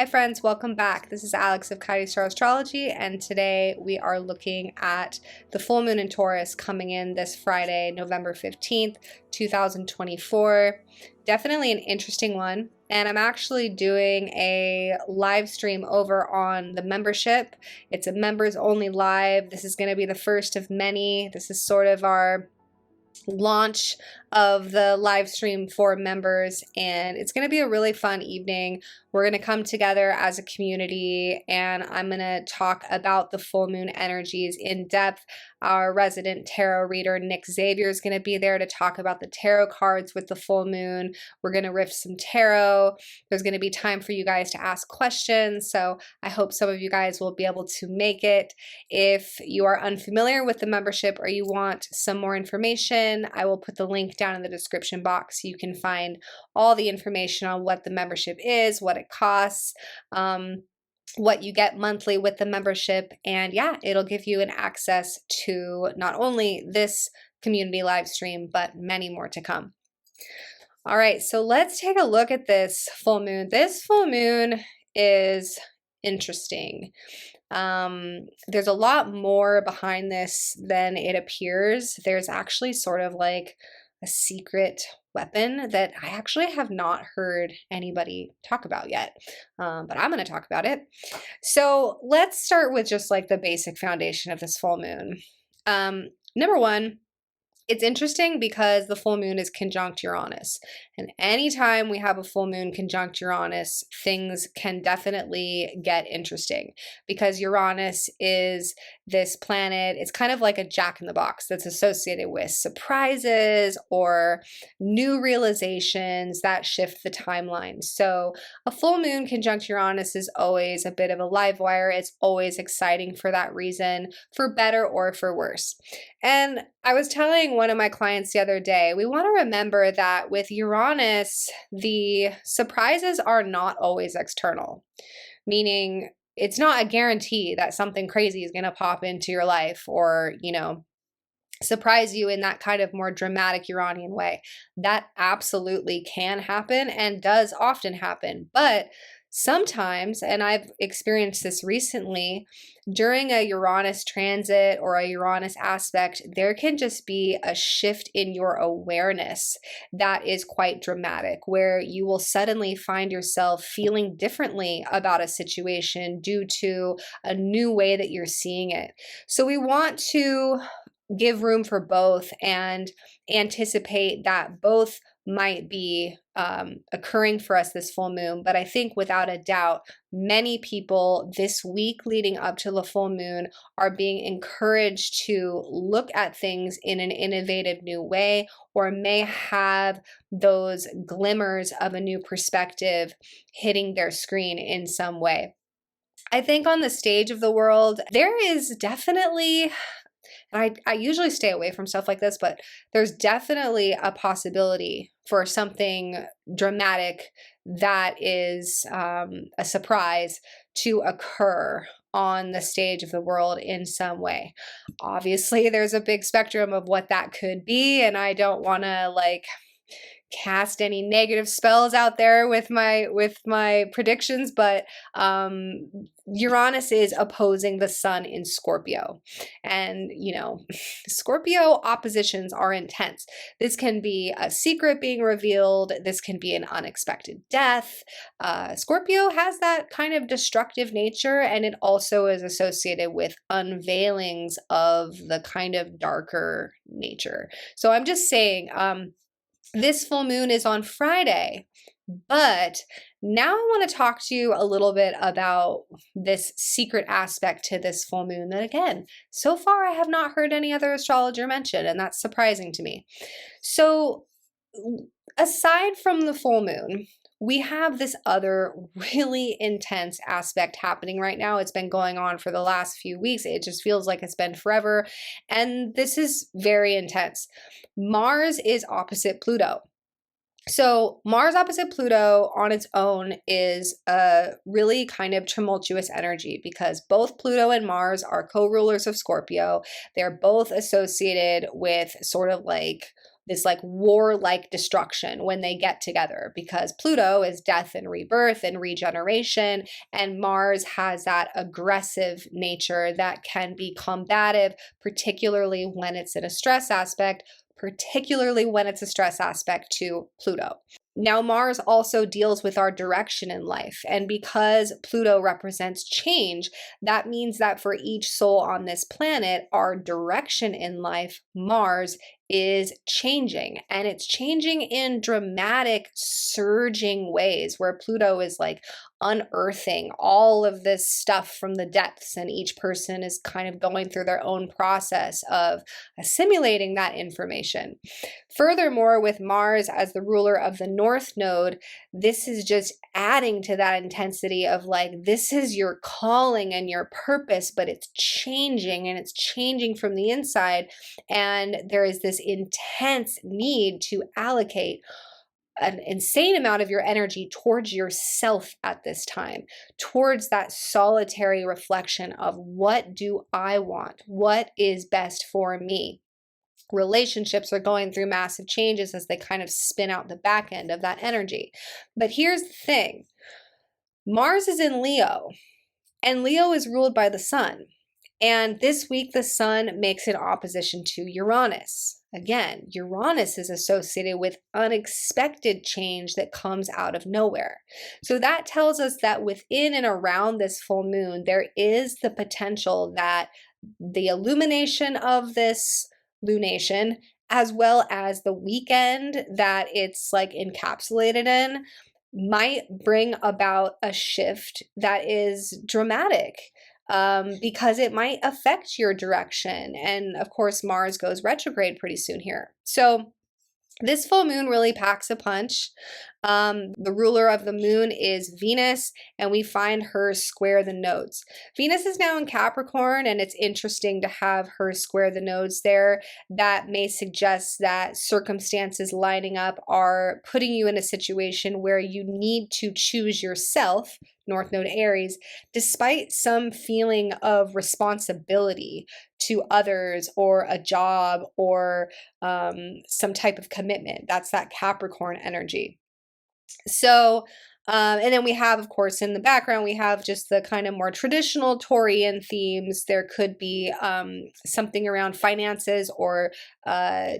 Hi friends, welcome back. This is Alex of Coyote Astrology, and today we are looking at the full moon in Taurus coming in this Friday, November 15th, 2024. Definitely an interesting one, and I'm actually doing a live stream over on the membership. It's a members only live. This is going to be the first of many. This is sort of our launch of the live stream for members, and it's going to be a really fun evening. We're going to come together as a community, and I'm going to talk about the full moon energies in depth. Our resident tarot reader Nick Xavier is going to be there to talk about the tarot cards with the full moon. We're going to riff some tarot. There's going to be time for you guys to ask questions, so I hope some of you guys will be able to make it. If you are unfamiliar with the membership or you want some more information, I will put the link down in the description box so you can find all the information on what the membership is, what it costs, what you get monthly with the membership, and yeah, it'll give you an access to not only this community live stream, but many more to come. All right, so let's take a look at this full moon. This full moon is interesting. There's a lot more behind this than it appears. There's actually sort of like a secret weapon that I actually have not heard anybody talk about yet, but I'm going to talk about it. So let's start with just like the basic foundation of this full moon. Number one, it's interesting because the full moon is conjunct Uranus, and anytime we have a full moon conjunct Uranus, things can definitely get interesting because Uranus is this planet. It's kind of like a jack-in-the-box that's associated with surprises or new realizations that shift the timeline. So a full moon conjunct Uranus is always a bit of a live wire. It's always exciting for that reason, for better or for worse. And I was telling one of my clients the other day, we want to remember that with Uranus, the surprises are not always external, meaning it's not a guarantee that something crazy is going to pop into your life or, surprise you in that kind of more dramatic Uranian way. That absolutely can happen and does often happen. But sometimes, and I've experienced this recently, during a Uranus transit or a Uranus aspect, there can just be a shift in your awareness that is quite dramatic, where you will suddenly find yourself feeling differently about a situation due to a new way that you're seeing it. So we want to give room for both and anticipate that both might be occurring for us this full moon. But I think without a doubt, many people this week leading up to the full moon are being encouraged to look at things in an innovative new way, or may have those glimmers of a new perspective hitting their screen in some way. I think on the stage of the world, there is definitely, and I usually stay away from stuff like this, but there's definitely a possibility for something dramatic that is a surprise to occur on the stage of the world in some way. Obviously, there's a big spectrum of what that could be, and I don't want to cast any negative spells out there with my predictions, but Uranus is opposing the sun in Scorpio, and Scorpio oppositions are intense. This can be a secret being revealed. This can be an unexpected death. Scorpio has that kind of destructive nature, and it also is associated with unveilings of the kind of darker nature. So I'm just saying, this full moon is on Friday, but now I want to talk to you a little bit about this secret aspect to this full moon that, again, so far I have not heard any other astrologer mention, and that's surprising to me. So aside from the full moon, we have this other really intense aspect happening right now. It's been going on for the last few weeks. It just feels like it's been forever. And this is very intense. Mars is opposite Pluto. So Mars opposite Pluto on its own is a really kind of tumultuous energy because both Pluto and Mars are co-rulers of Scorpio. They're both associated with sort of like this like warlike destruction when they get together, because Pluto is death and rebirth and regeneration, and Mars has that aggressive nature that can be combative, particularly when it's in a stress aspect, to Pluto. Now, Mars also deals with our direction in life. And because Pluto represents change, that means that for each soul on this planet, our direction in life, Mars, is changing. And it's changing in dramatic, surging ways where Pluto is like unearthing all of this stuff from the depths. And each person is kind of going through their own process of assimilating that information. Furthermore, with Mars as the ruler of the North Node, this is just adding to that intensity of like, this is your calling and your purpose, but it's changing, and it's changing from the inside. And there is this intense need to allocate an insane amount of your energy towards yourself at this time, towards that solitary reflection of what do I want? What is best for me? Relationships are going through massive changes as they kind of spin out the back end of that energy. But here's the thing. Mars is in Leo, and Leo is ruled by the sun. And this week, the sun makes an opposition to Uranus. Again, Uranus is associated with unexpected change that comes out of nowhere. So that tells us that within and around this full moon, there is the potential that the illumination of this lunation, as well as the weekend that it's like encapsulated in, might bring about a shift that is dramatic. Because it might affect your direction. And of course, Mars goes retrograde pretty soon here. So this full moon really packs a punch. The ruler of the moon is Venus, and we find her square the nodes. Venus is now in Capricorn, and it's interesting to have her square the nodes there. That may suggest that circumstances lining up are putting you in a situation where you need to choose yourself, North Node Aries, despite some feeling of responsibility to others or a job or some type of commitment. That's that Capricorn energy. So, and then we have, of course, in the background, we have just the kind of more traditional Taurian themes. There could be something around finances or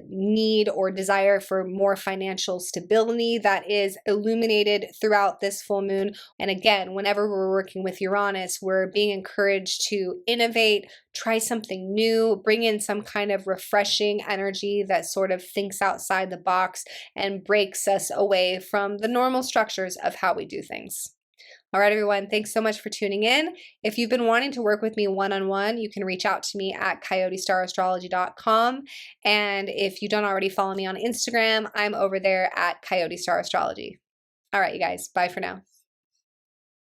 need or desire for more financial stability that is illuminated throughout this full moon. And again, whenever we're working with Uranus, we're being encouraged to innovate, try something new, bring in some kind of refreshing energy that sort of thinks outside the box and breaks us away from the normal structures of how we do things. All right, everyone, thanks so much for tuning in. If you've been wanting to work with me one-on-one, you can reach out to me at coyotestarastrology.com. And if you don't already follow me on Instagram, I'm over there at Coyote Star Astrology. All right, you guys, bye for now.